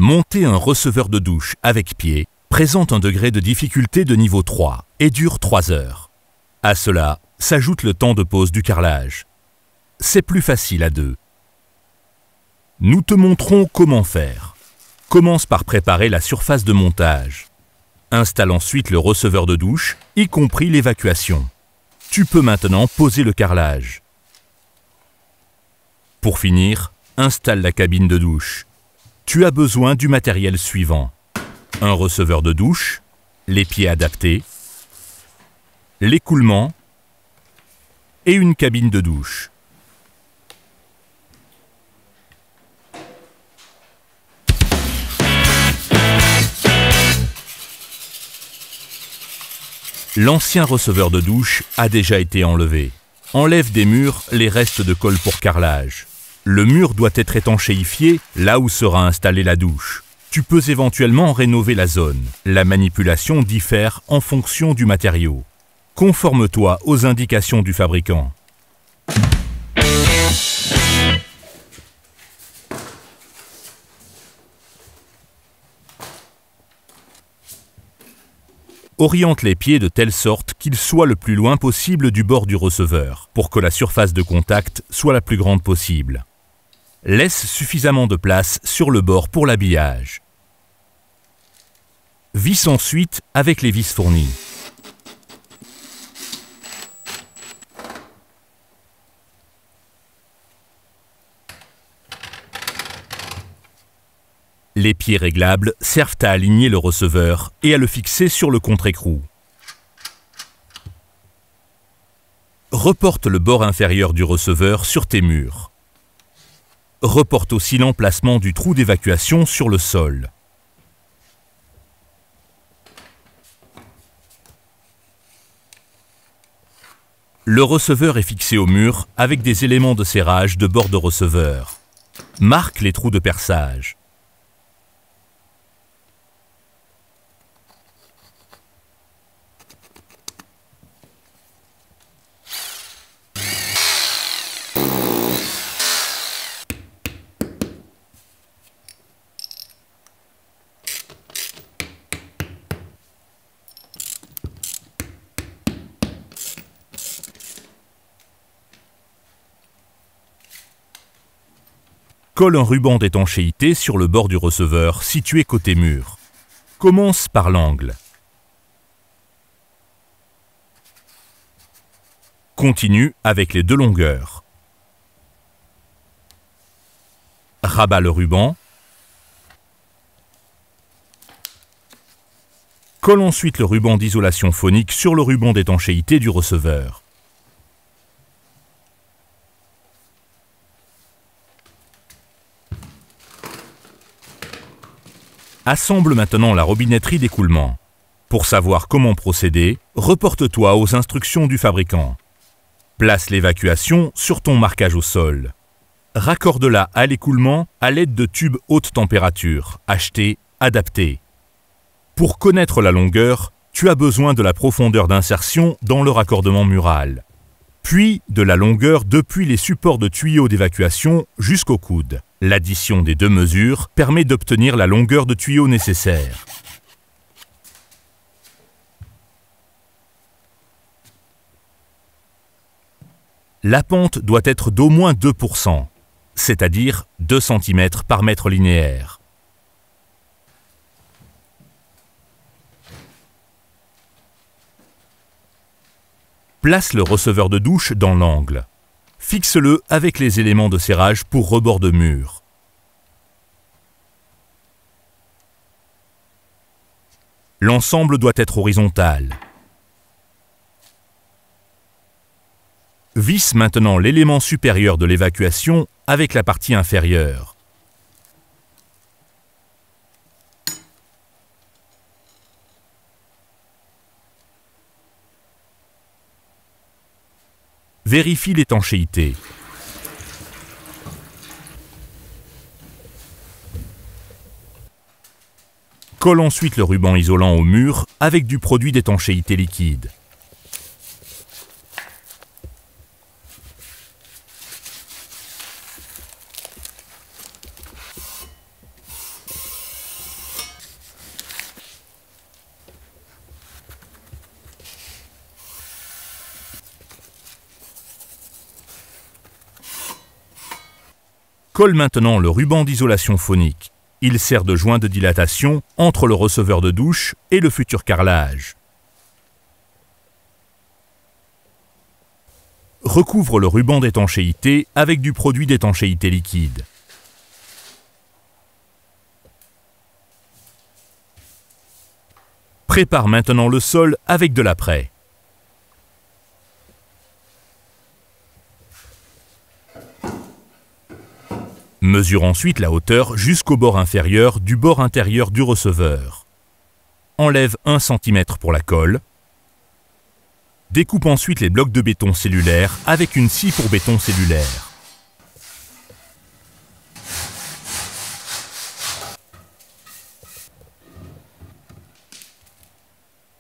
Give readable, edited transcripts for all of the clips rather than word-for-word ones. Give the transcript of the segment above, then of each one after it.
Monter un receveur de douche avec pied présente un degré de difficulté de niveau 3 et dure 3 heures. À cela s'ajoute le temps de pause du carrelage. C'est plus facile à deux. Nous te montrons comment faire. Commence par préparer la surface de montage. Installe ensuite le receveur de douche, y compris l'évacuation. Tu peux maintenant poser le carrelage. Pour finir, installe la cabine de douche. Tu as besoin du matériel suivant: un receveur de douche, les pieds adaptés, l'écoulement et une cabine de douche. L'ancien receveur de douche a déjà été enlevé. Enlève des murs les restes de colle pour carrelage. Le mur doit être étanchéifié là où sera installée la douche. Tu peux éventuellement rénover la zone. La manipulation diffère en fonction du matériau. Conforme-toi aux indications du fabricant. Oriente les pieds de telle sorte qu'ils soient le plus loin possible du bord du receveur, pour que la surface de contact soit la plus grande possible. Laisse suffisamment de place sur le bord pour l'habillage. Visse ensuite avec les vis fournies. Les pieds réglables servent à aligner le receveur et à le fixer sur le contre-écrou. Reporte le bord inférieur du receveur sur tes murs. Reporte aussi l'emplacement du trou d'évacuation sur le sol. Le receveur est fixé au mur avec des éléments de serrage de bord de receveur. Marque les trous de perçage. Colle un ruban d'étanchéité sur le bord du receveur situé côté mur. Commence par l'angle. Continue avec les deux longueurs. Rabat le ruban. Colle ensuite le ruban d'isolation phonique sur le ruban d'étanchéité du receveur. Assemble maintenant la robinetterie d'écoulement. Pour savoir comment procéder, reporte-toi aux instructions du fabricant. Place l'évacuation sur ton marquage au sol. Raccorde-la à l'écoulement à l'aide de tubes haute température, achetés, adaptés. Pour connaître la longueur, tu as besoin de la profondeur d'insertion dans le raccordement mural, puis de la longueur depuis les supports de tuyaux d'évacuation jusqu'au coude. L'addition des deux mesures permet d'obtenir la longueur de tuyau nécessaire. La pente doit être d'au moins 2%, c'est-à-dire 2 cm par mètre linéaire. Place le receveur de douche dans l'angle. Fixe-le avec les éléments de serrage pour rebord de mur. L'ensemble doit être horizontal. Visse maintenant l'élément supérieur de l'évacuation avec la partie inférieure. Vérifie l'étanchéité. Colle ensuite le ruban isolant au mur avec du produit d'étanchéité liquide. Colle maintenant le ruban d'isolation phonique. Il sert de joint de dilatation entre le receveur de douche et le futur carrelage. Recouvre le ruban d'étanchéité avec du produit d'étanchéité liquide. Prépare maintenant le sol avec de l'apprêt. Mesure ensuite la hauteur jusqu'au bord inférieur du bord intérieur du receveur. Enlève 1 cm pour la colle. Découpe ensuite les blocs de béton cellulaire avec une scie pour béton cellulaire.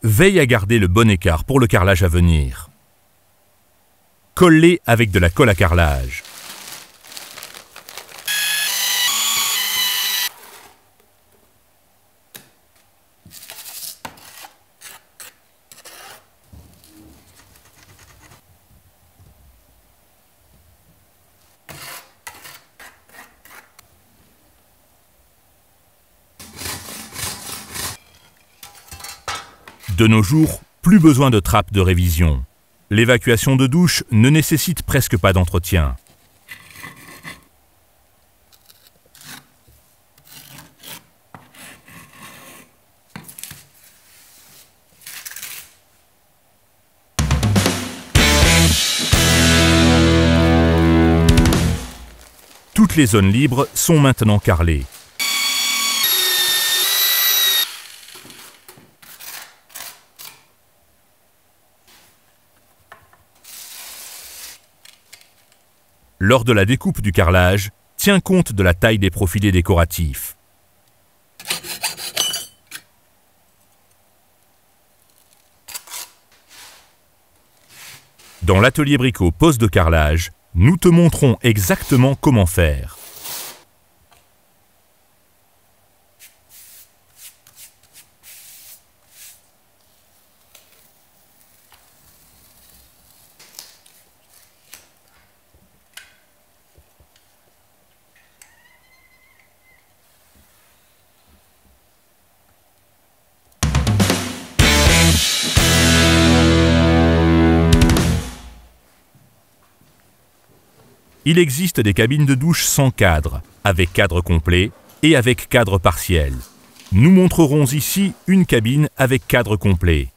Veille à garder le bon écart pour le carrelage à venir. Colle-les avec de la colle à carrelage. De nos jours, plus besoin de trappe de révision. L'évacuation de douche ne nécessite presque pas d'entretien. Toutes les zones libres sont maintenant carrelées. Lors de la découpe du carrelage, tiens compte de la taille des profilés décoratifs. Dans l'atelier Brico poste de carrelage, nous te montrons exactement comment faire. Il existe des cabines de douche sans cadre, avec cadre complet et avec cadre partiel. Nous montrerons ici une cabine avec cadre complet.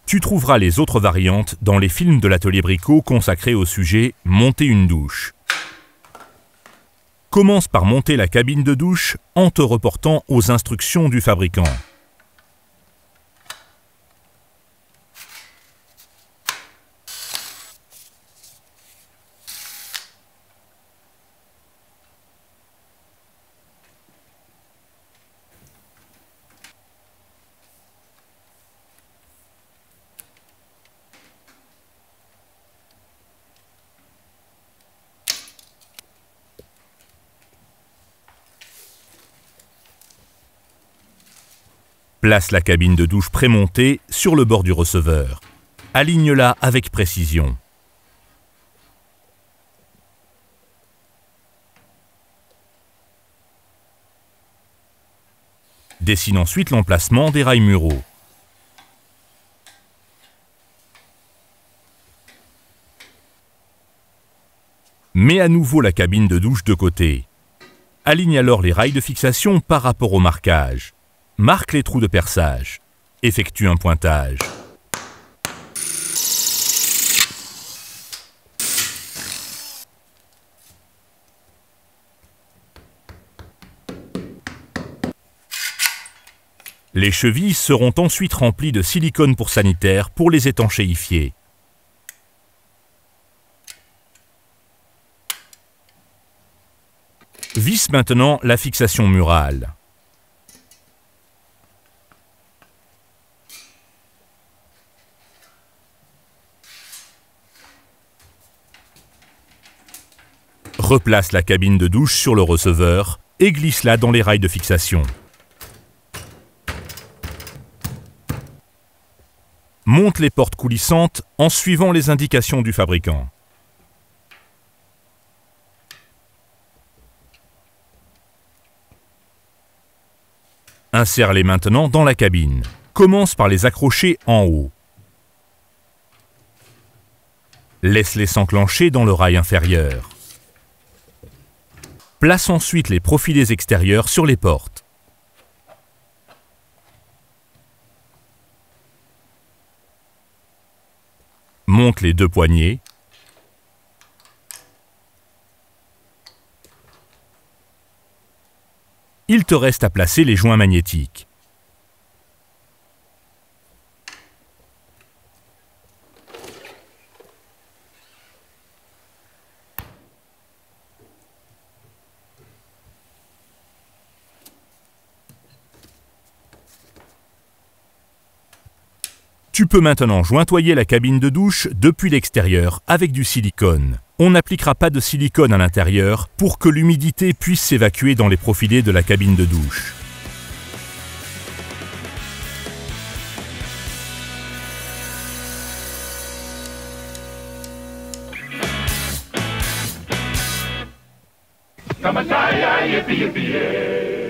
Tu trouveras les autres variantes dans les films de l'atelier Brico consacrés au sujet « Monter une douche ». Commence par monter la cabine de douche en te reportant aux instructions du fabricant. Place la cabine de douche prémontée sur le bord du receveur. Aligne-la avec précision. Dessine ensuite l'emplacement des rails muraux. Mets à nouveau la cabine de douche de côté. Aligne alors les rails de fixation par rapport au marquage. Marque les trous de perçage. Effectue un pointage. Les chevilles seront ensuite remplies de silicone pour sanitaire pour les étanchéifier. Visse maintenant la fixation murale. Replace la cabine de douche sur le receveur et glisse-la dans les rails de fixation. Monte les portes coulissantes en suivant les indications du fabricant. Insère-les maintenant dans la cabine. Commence par les accrocher en haut. Laisse-les s'enclencher dans le rail inférieur. Place ensuite les profilés extérieurs sur les portes. Monte les deux poignées. Il te reste à placer les joints magnétiques. Tu peux maintenant jointoyer la cabine de douche depuis l'extérieur avec du silicone. On n'appliquera pas de silicone à l'intérieur pour que l'humidité puisse s'évacuer dans les profilés de la cabine de douche. Come on, yippee, yippee, yay.